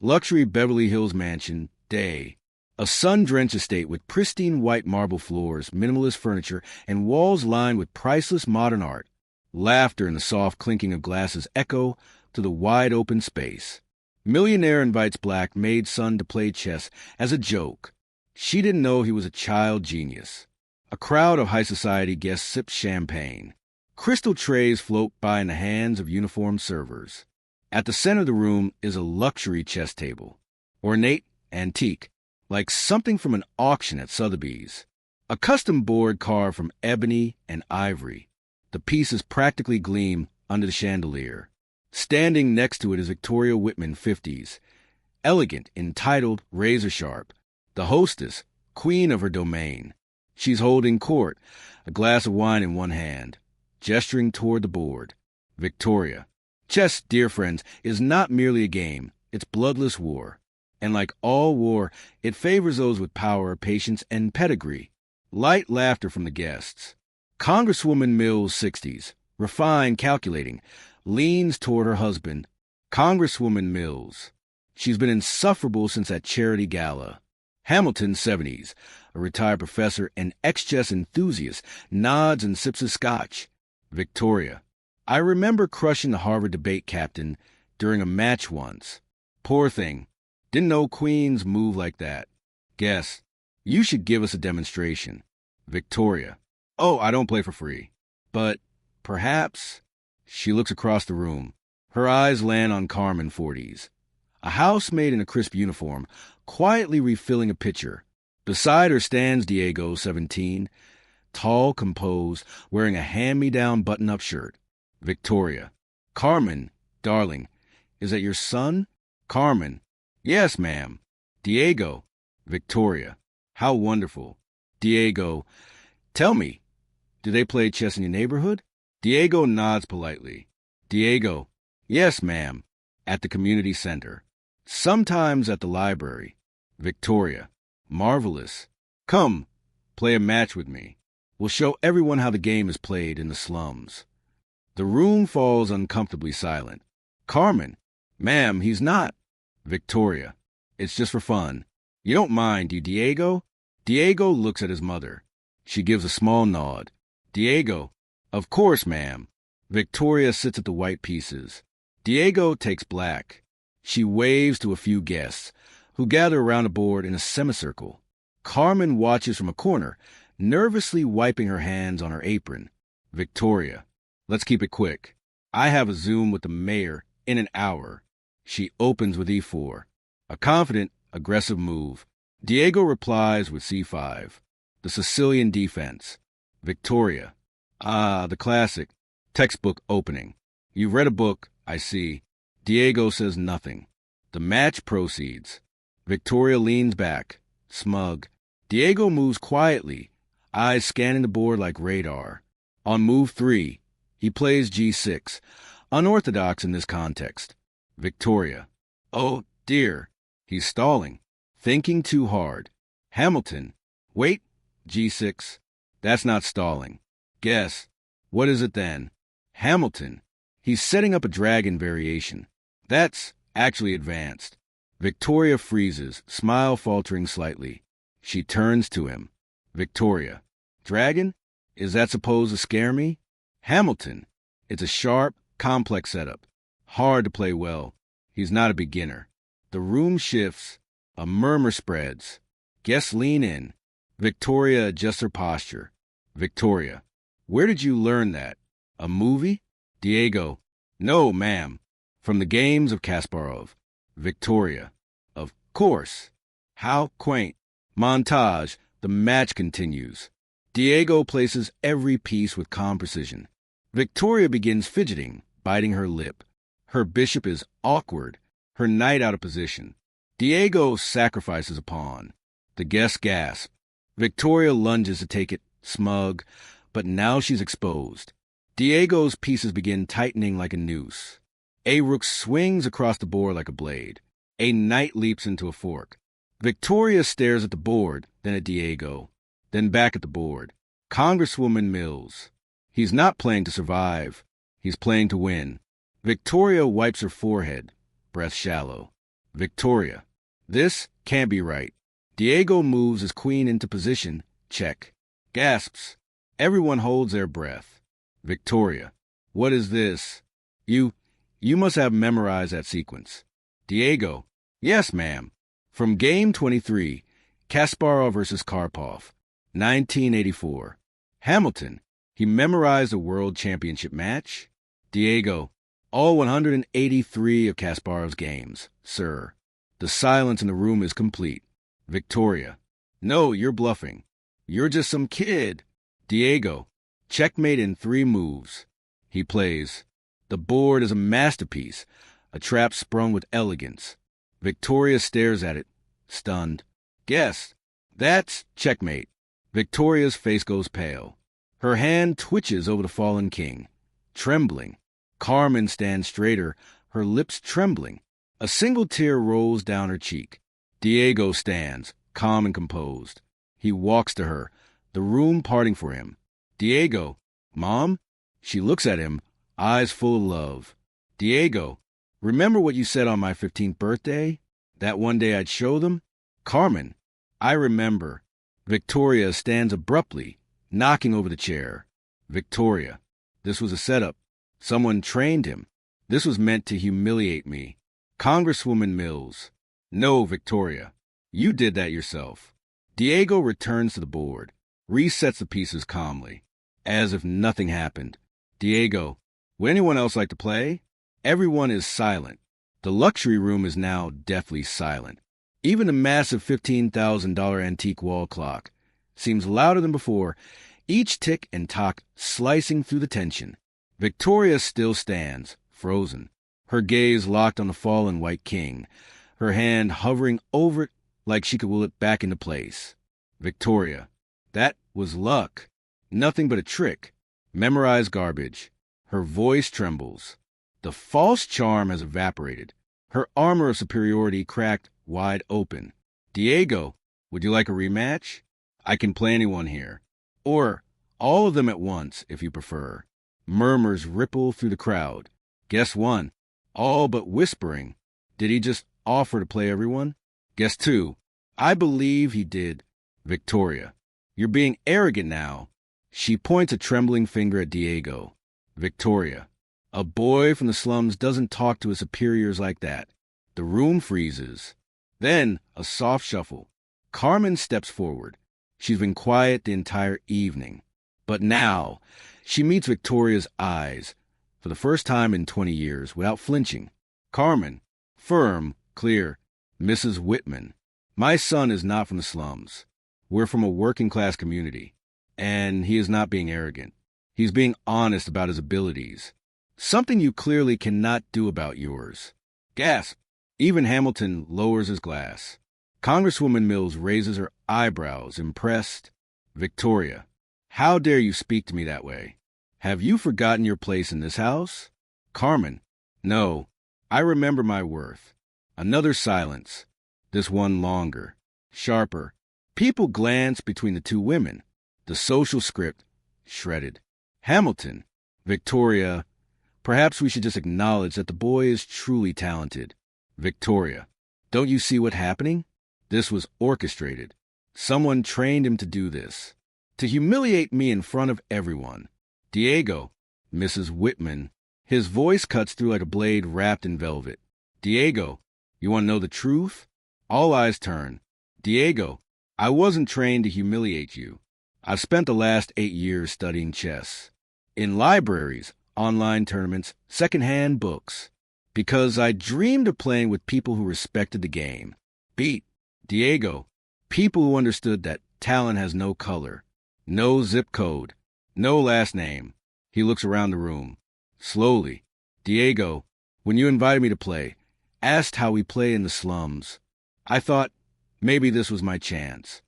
Luxury Beverly Hills mansion, day. A sun-drenched estate with pristine white marble floors, minimalist furniture, and walls lined with priceless modern art. Laughter and the soft clinking of glasses echo to the wide-open space. Millionaire invites black Maid son to play chess as a joke. She didn't know he was a child genius. A crowd of high society guests sip champagne. Crystal trays float by in the hands of uniformed servers. At the center of the room is a luxury chess table. Ornate, antique, like something from an auction at Sotheby's. A custom board carved from ebony and ivory. The pieces practically gleam under the chandelier. Standing next to it is Victoria Whitman, 50s. Elegant, entitled, razor-sharp. The hostess, queen of her domain. She's holding court, a glass of wine in one hand, gesturing toward the board. Victoria. Chess, dear friends, is not merely a game. It's bloodless war. And like all war, it favors those with power, patience, and pedigree. Light laughter from the guests. Congresswoman Mills, 60s, refined, calculating, leans toward her husband. Congresswoman Mills. She's been insufferable since that charity gala. Hamilton, 70s, a retired professor and ex-chess enthusiast, nods and sips his scotch. Victoria. I remember crushing the Harvard debate captain during a match once. Poor thing. Didn't know queens move like that. Guess. You should give us a demonstration. Victoria. Oh, I don't play for free. But perhaps... She looks across the room. Her eyes land on Carmen, 40s. A housemaid in a crisp uniform, quietly refilling a pitcher. Beside her stands Diego, 17, tall, composed, wearing a hand-me-down button-up shirt. Victoria. Carmen, darling, is that your son? Carmen. Yes, ma'am. Diego. Victoria. How wonderful. Diego. Tell me, do they play chess in your neighborhood? Diego nods politely. Diego. Yes, ma'am. At the community center. Sometimes at the library. Victoria. Marvelous. Come, play a match with me. We'll show everyone how the game is played in the slums. The room falls uncomfortably silent. Carmen. Ma'am, he's not. Victoria. It's just for fun. You don't mind, do you, Diego? Diego looks at his mother. She gives a small nod. Diego. Of course, ma'am. Victoria sits at the white pieces. Diego takes black. She waves to a few guests, who gather around a board in a semicircle. Carmen watches from a corner, nervously wiping her hands on her apron. Victoria. Let's keep it quick. I have a Zoom with the mayor in an hour. She opens with e4. A confident, aggressive move. Diego replies with c5. The Sicilian defense. Victoria. Ah, the classic. Textbook opening. You've read a book, I see. Diego says nothing. The match proceeds. Victoria leans back, smug. Diego moves quietly, eyes scanning the board like radar. On move 3, he plays g6, unorthodox in this context. Victoria. Oh, dear. He's stalling. Thinking too hard. Hamilton. Wait. g6. That's not stalling. Guess. What is it then? Hamilton. He's setting up a dragon variation. That's actually advanced. Victoria freezes, smile faltering slightly. She turns to him. Victoria. Dragon? Is that supposed to scare me? Hamilton. It's a sharp, complex setup. Hard to play well. He's not a beginner. The room shifts. A murmur spreads. Guests lean in. Victoria adjusts her posture. Victoria. Where did you learn that? A movie? Diego. No, ma'am. From the games of Kasparov. Victoria. Of course. How quaint. Montage. The match continues. Diego places every piece with calm precision. Victoria begins fidgeting, biting her lip. Her bishop is awkward, her knight out of position. Diego sacrifices a pawn. The guests gasp. Victoria lunges to take it, smug, but now she's exposed. Diego's pieces begin tightening like a noose. A rook swings across the board like a blade. A knight leaps into a fork. Victoria stares at the board, then at Diego, then back at the board. Congresswoman Mills. He's not playing to survive. He's playing to win. Victoria wipes her forehead, breath shallow. Victoria. This can't be right. Diego moves his queen into position. Check. Gasps. Everyone holds their breath. Victoria. What is this? You must have memorized that sequence. Diego. Yes, ma'am. From Game 23, Kasparov versus Karpov, 1984. Hamilton. He memorized a world championship match. Diego. All 183 of Kasparov's games, sir. The silence in the room is complete. Victoria. No, you're bluffing. You're just some kid. Diego. Checkmate in 3 moves. He plays. The board is a masterpiece, a trap sprung with elegance. Victoria stares at it, stunned. Guess. That's checkmate. Victoria's face goes pale. Her hand twitches over the fallen king. Trembling. Carmen stands straighter, her lips trembling. A single tear rolls down her cheek. Diego stands, calm and composed. He walks to her, the room parting for him. Diego. Mom? She looks at him, eyes full of love. Diego. Remember what you said on my 15th birthday? That one day I'd show them? Carmen. I remember. Victoria stands abruptly, knocking over the chair. Victoria. This was a setup. Someone trained him. This was meant to humiliate me. Congresswoman Mills. No, Victoria. You did that yourself. Diego returns to the board, resets the pieces calmly, as if nothing happened. Diego. Would anyone else like to play? Everyone is silent. The luxury room is now deathly silent. Even the massive $15,000 antique wall clock seems louder than before, each tick and tock slicing through the tension. Victoria still stands, frozen, her gaze locked on the fallen white king, her hand hovering over it like she could will it back into place. Victoria. That was luck. Nothing but a trick. Memorized garbage. Her voice trembles. The false charm has evaporated. Her armor of superiority cracked wide open. Diego, would you like a rematch? I can play anyone here. Or all of them at once, if you prefer. Murmurs ripple through the crowd. Guess one. All but whispering. Did he just offer to play everyone? Guess two. I believe he did. Victoria. You're being arrogant now. She points a trembling finger at Diego. Victoria. A boy from the slums doesn't talk to his superiors like that. The room freezes. Then a soft shuffle. Carmen steps forward. She's been quiet the entire evening. But now, she meets Victoria's eyes, for the first time in 20 years, without flinching. Carmen. Firm, clear. Mrs. Whitman. My son is not from the slums. We're from a working-class community. And he is not being arrogant. He's being honest about his abilities. Something you clearly cannot do about yours. Gasp. Even Hamilton lowers his glass. Congresswoman Mills raises her eyebrows, impressed. Victoria. How dare you speak to me that way? Have you forgotten your place in this house? Carmen. No. I remember my worth. Another silence. This one longer. Sharper. People glance between the two women. The social script shredded. Hamilton. Victoria. Perhaps we should just acknowledge that the boy is truly talented. Victoria. Don't you see what's happening? This was orchestrated. Someone trained him to do this. To humiliate me in front of everyone. Diego. Mrs. Whitman. His voice cuts through like a blade wrapped in velvet. Diego. You want to know the truth? All eyes turn. Diego. I wasn't trained to humiliate you. I've spent the last 8 years studying chess. In libraries, online tournaments, second-hand books. Because I dreamed of playing with people who respected the game. Beat. Diego. People who understood that talent has no color. No zip code. No last name. He looks around the room. Slowly. Diego, when you invited me to play, asked how we play in the slums. I thought maybe this was my chance.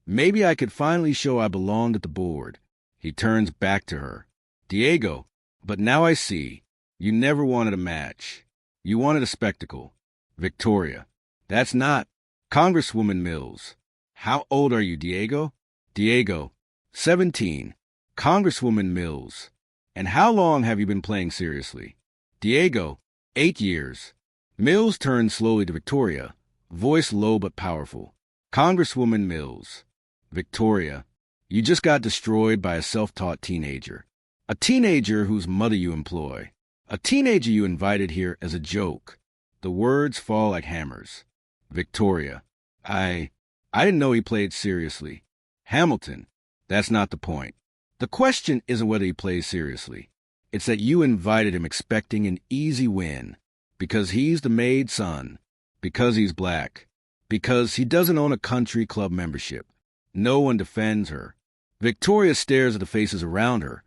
Maybe I could finally show I belonged at the board. He turns back to her. Diego, but now I see. You never wanted a match. You wanted a spectacle. Victoria. That's not. Congresswoman Mills. How old are you, Diego? Diego. 17. Congresswoman Mills. And how long have you been playing seriously? Diego. 8 years. Mills turned slowly to Victoria, voice low but powerful. Congresswoman Mills. Victoria, you just got destroyed by a self-taught teenager. A teenager whose mother you employ. A teenager you invited here as a joke. The words fall like hammers. Victoria, I didn't know he played seriously. Hamilton, that's not the point. The question isn't whether he plays seriously. It's that you invited him expecting an easy win. Because he's the Maid son. Because he's black. Because he doesn't own a country club membership. No one defends her. Victoria stares at the faces around her.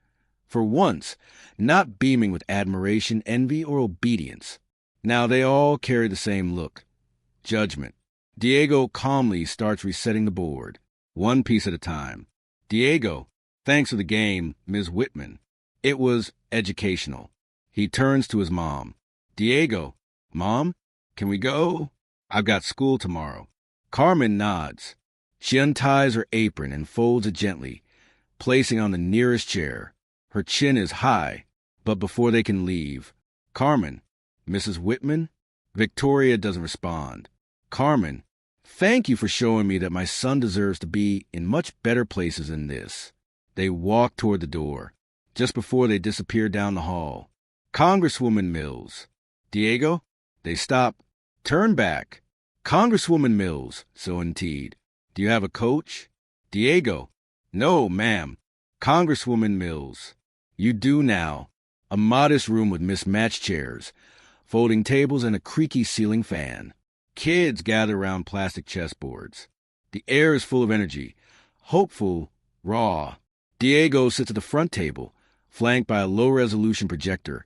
For once, not beaming with admiration, envy, or obedience. Now they all carry the same look. Judgment. Diego calmly starts resetting the board, one piece at a time. Diego, thanks for the game, Ms. Whitman. It was educational. He turns to his mom. Diego, Mom, can we go? I've got school tomorrow. Carmen nods. She unties her apron and folds it gently, placing on the nearest chair. Her chin is high, but before they can leave, Carmen, Mrs. Whitman? Victoria doesn't respond. Carmen, thank you for showing me that my son deserves to be in much better places than this. They walk toward the door, just before they disappear down the hall. Congresswoman Mills. Diego? They stop. Turn back. Congresswoman Mills, so indeed. Do you have a coach? Diego. No, ma'am. Congresswoman Mills. You do now. A modest room with mismatched chairs, folding tables, and a creaky ceiling fan. Kids gather around plastic chessboards. The air is full of energy, hopeful, raw. Diego sits at the front table, flanked by a low-resolution projector,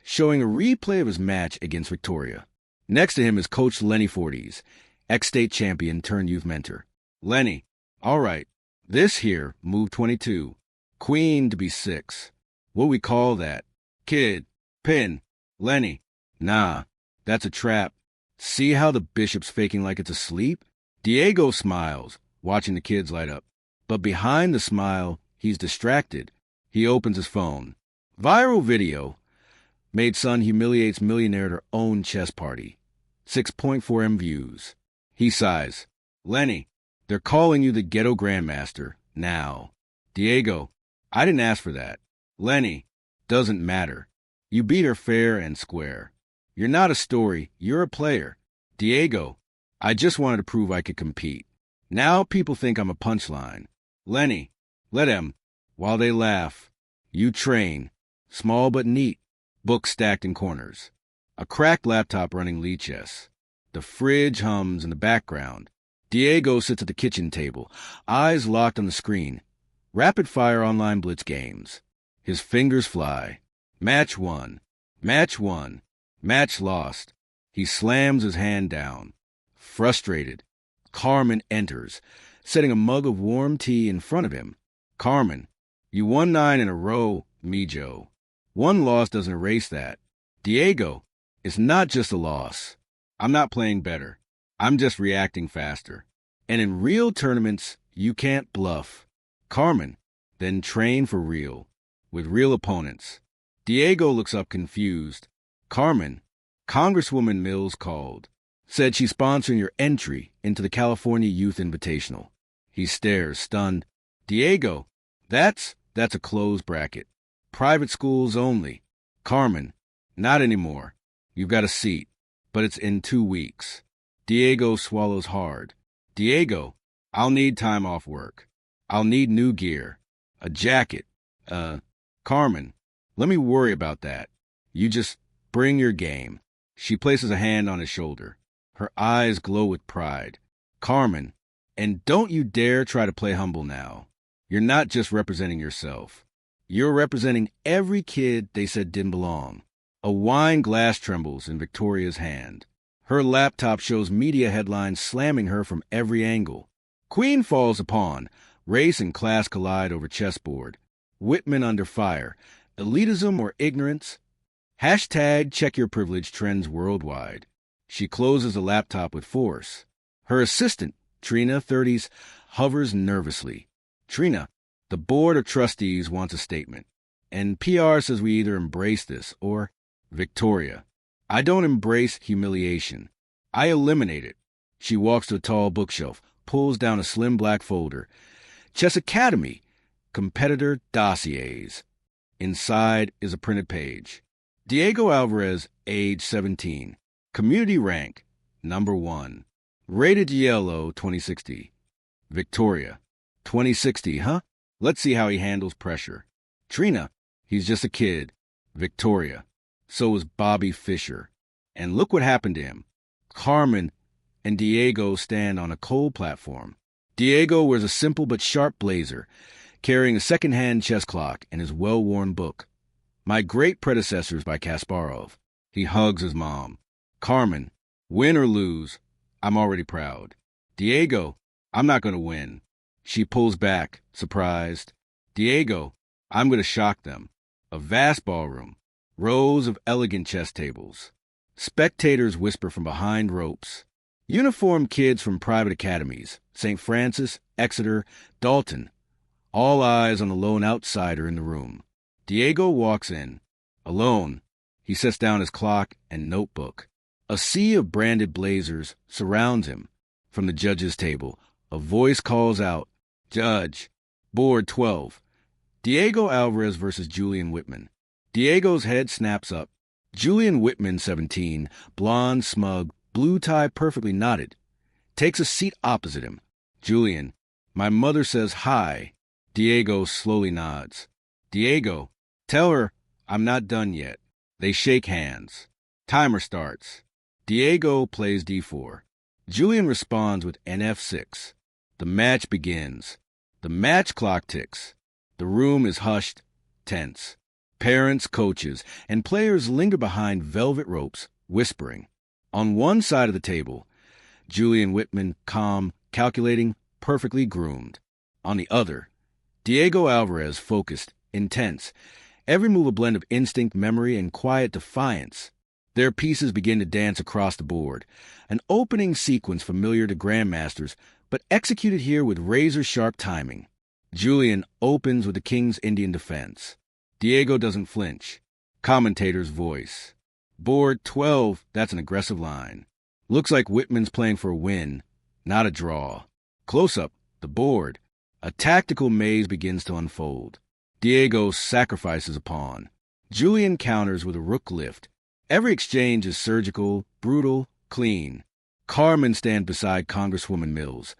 showing a replay of his match against Victoria. Next to him is Coach Lenny Forties, ex-state champion turned youth mentor. Lenny, all right, this here, move 22. Queen to be 6. What we call that? Kid, pin, Lenny. Nah, that's a trap. See how the bishop's faking like it's asleep? Diego smiles, watching the kids light up. But behind the smile, he's distracted. He opens his phone. Viral video. Maid son humiliates millionaire at her own chess party. 6.4 M views. He sighs. Lenny, they're calling you the ghetto grandmaster now. Diego, I didn't ask for that. Lenny, doesn't matter. You beat her fair and square. You're not a story, you're a player. Diego, I just wanted to prove I could compete. Now people think I'm a punchline. Lenny, let him. While they laugh. You train. Small but neat. Books stacked in corners. A cracked laptop running lead chess. The fridge hums in the background. Diego sits at the kitchen table, eyes locked on the screen. Rapid-fire online blitz games. His fingers fly. Match won. Match won. Match lost. He slams his hand down. Frustrated. Carmen enters, setting a mug of warm tea in front of him. Carmen, you won 9 in a row, Mijo. One loss doesn't erase that. Diego, it's not just a loss. I'm not playing better. I'm just reacting faster. And in real tournaments, you can't bluff. Carmen, then train for real, with real opponents. Diego looks up confused. Carmen, Congresswoman Mills called. Said she's sponsoring your entry into the California Youth Invitational. He stares, stunned. Diego, that's a closed bracket. Private schools only. Carmen, not anymore. You've got a seat, but it's in 2 weeks. Diego swallows hard. Diego, I'll need time off work. I'll need new gear. A jacket. Carmen, let me worry about that. You just bring your game. She places a hand on his shoulder. Her eyes glow with pride. Carmen, and don't you dare try to play humble now. You're not just representing yourself. You're representing every kid they said didn't belong. A wine glass trembles in Victoria's hand. Her laptop shows media headlines slamming her from every angle. Queen falls a pawn. Race and class collide over chessboard. Whitman under fire. Elitism or ignorance? Hashtag check your privilege trends worldwide. She closes the laptop with force. Her assistant, Trina, 30s, hovers nervously. Trina, the board of trustees wants a statement. And PR says we either embrace this or Victoria. I don't embrace humiliation. I eliminate it. She walks to a tall bookshelf, pulls down a slim black folder. Chess Academy, competitor dossiers. Inside is a printed page. Diego Alvarez, age 17. Community rank, number 1. Rated yellow, 2060. Victoria, 2060, huh? Let's see how he handles pressure. Trina, he's just a kid. Victoria, so is Bobby Fischer. And look what happened to him. Carmen and Diego stand on a coal platform. Diego wears a simple but sharp blazer, carrying a second-hand chess clock and his well-worn book. My Great Predecessors by Kasparov. He hugs his mom. Carmen, win or lose, I'm already proud. Diego, I'm not going to win. She pulls back, surprised. Diego, I'm going to shock them. A vast ballroom. Rows of elegant chess tables. Spectators whisper from behind ropes. Uniformed kids from private academies, St. Francis, Exeter, Dalton. All eyes on the lone outsider in the room. Diego walks in. Alone, he sets down his clock and notebook. A sea of branded blazers surrounds him. From the judge's table, a voice calls out, Judge, Board 12. Diego Alvarez versus Julian Whitman. Diego's head snaps up. Julian Whitman, 17, blonde, smug, blue tie perfectly knotted, takes a seat opposite him. Julian, my mother says hi. Diego slowly nods. Diego, tell her I'm not done yet. They shake hands. Timer starts. Diego plays d4. Julian responds with nf6. The match begins. The match clock ticks. The room is hushed, tense. Parents, coaches, and players linger behind velvet ropes, whispering. On one side of the table, Julian Whitman, calm, calculating, perfectly groomed. On the other, Diego Alvarez, focused, intense, every move a blend of instinct, memory, and quiet defiance. Their pieces begin to dance across the board, an opening sequence familiar to grandmasters, but executed here with razor-sharp timing. Julian opens with the King's Indian defense. Diego doesn't flinch. Commentator's voice. Board 12, that's an aggressive line. Looks like Whitman's playing for a win, not a draw. Close-up, the board. A tactical maze begins to unfold. Diego sacrifices a pawn. Julian counters with a rook lift. Every exchange is surgical, brutal, clean. Carmen stands beside Congresswoman Mills,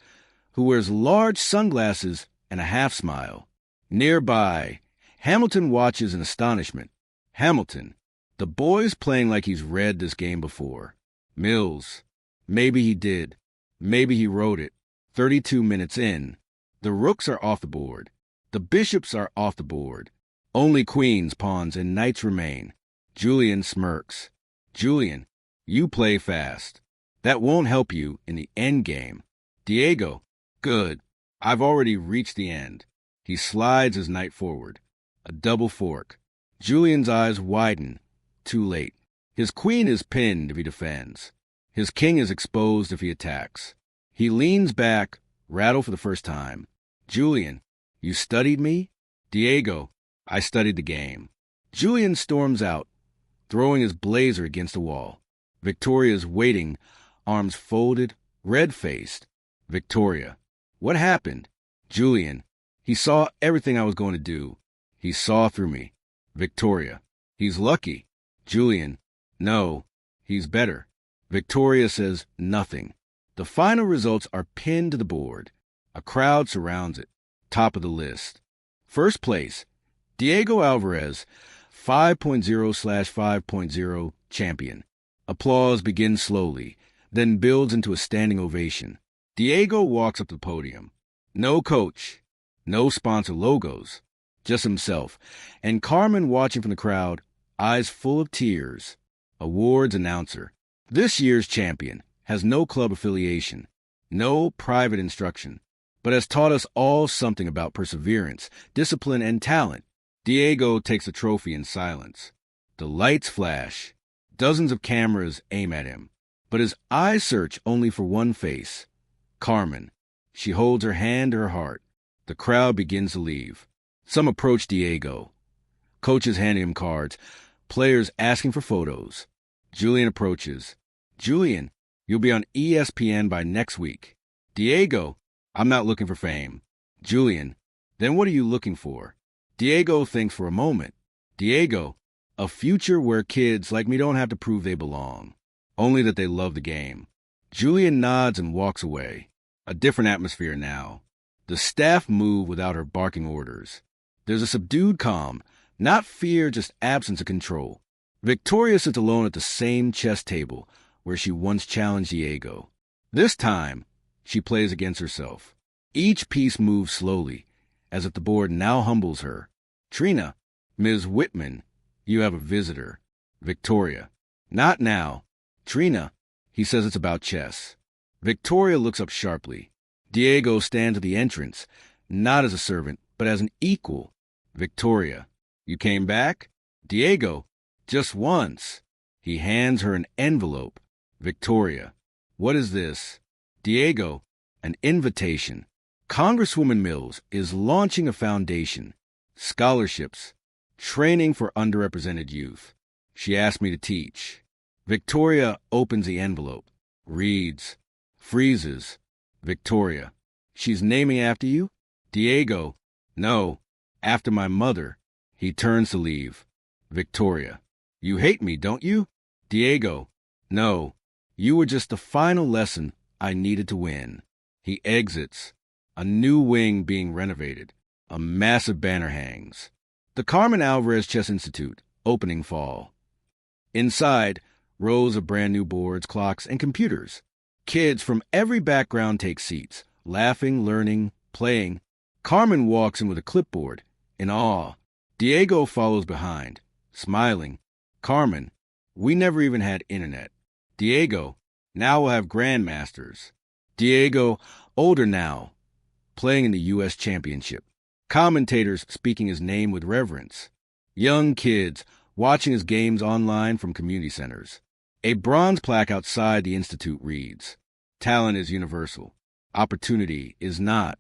who wears large sunglasses and a half-smile. Nearby, Hamilton watches in astonishment. Hamilton, the boy's playing like he's read this game before. Mills, maybe he did. Maybe he wrote it. 32 minutes in. The rooks are off the board. The bishops are off the board. Only queens, pawns, and knights remain. Julian smirks. Julian, you play fast. That won't help you in the end game. Diego, good. I've already reached the end. He slides his knight forward. A double fork. Julian's eyes widen. Too late. His queen is pinned if he defends. His king is exposed if he attacks. He leans back, rattled for the first time. Julian, you studied me? Diego, I studied the game. Julian storms out, throwing his blazer against the wall. Victoria's waiting, arms folded, red-faced. Victoria, what happened? Julian, he saw everything I was going to do. He saw through me. Victoria, he's lucky. Julian, no, he's better. Victoria says nothing. The final results are pinned to the board. A crowd surrounds it. Top of the list. First place, Diego Alvarez, 5.0/5.0 champion. Applause begins slowly, then builds into a standing ovation. Diego walks up to the podium. No coach, no sponsor logos, just himself, and Carmen watching from the crowd, eyes full of tears. Awards announcer. This year's champion has no club affiliation, no private instruction, but has taught us all something about perseverance, discipline, and talent. Diego takes the trophy in silence. The lights flash. Dozens of cameras aim at him, but his eyes search only for one face. Carmen. She holds her hand to her heart. The crowd begins to leave. Some approach Diego. Coaches handing him cards. Players asking for photos. Julian approaches. Julian, you'll be on ESPN by next week. Diego, I'm not looking for fame. Julian, then what are you looking for? Diego thinks for a moment. Diego, a future where kids like me don't have to prove they belong, only that they love the game. Julian nods and walks away. A different atmosphere now. The staff move without her barking orders. There's a subdued calm, not fear, just absence of control. Victoria sits alone at the same chess table where she once challenged Diego. This time, she plays against herself. Each piece moves slowly, as if the board now humbles her. Trina, Ms. Whitman, you have a visitor. Victoria, not now. Trina, he says it's about chess. Victoria looks up sharply. Diego stands at the entrance, not as a servant, but as an equal. Victoria, you came back? Diego, just once. He hands her an envelope. Victoria, what is this? Diego, an invitation. Congresswoman Mills is launching a foundation. Scholarships. Training for underrepresented youth. She asked me to teach. Victoria opens the envelope. Reads. Freezes. Victoria, she's naming after you? Diego, no, after my mother. He turns to leave. Victoria, you hate me, don't you? Diego, no, you were just the final lesson I needed to win. He exits. A new wing being renovated. A massive banner hangs. The Carmen Alvarez Chess Institute, opening fall. Inside, rows of brand new boards, clocks, and computers. Kids from every background take seats, laughing, learning, playing. Carmen walks in with a clipboard, in awe. Diego follows behind, smiling. Carmen, we never even had internet. Diego, now we'll have grandmasters. Diego, older now, playing in the U.S. Championship. Commentators speaking his name with reverence. Young kids watching his games online from community centers. A bronze plaque outside the institute reads, "Talent is universal. Opportunity is not."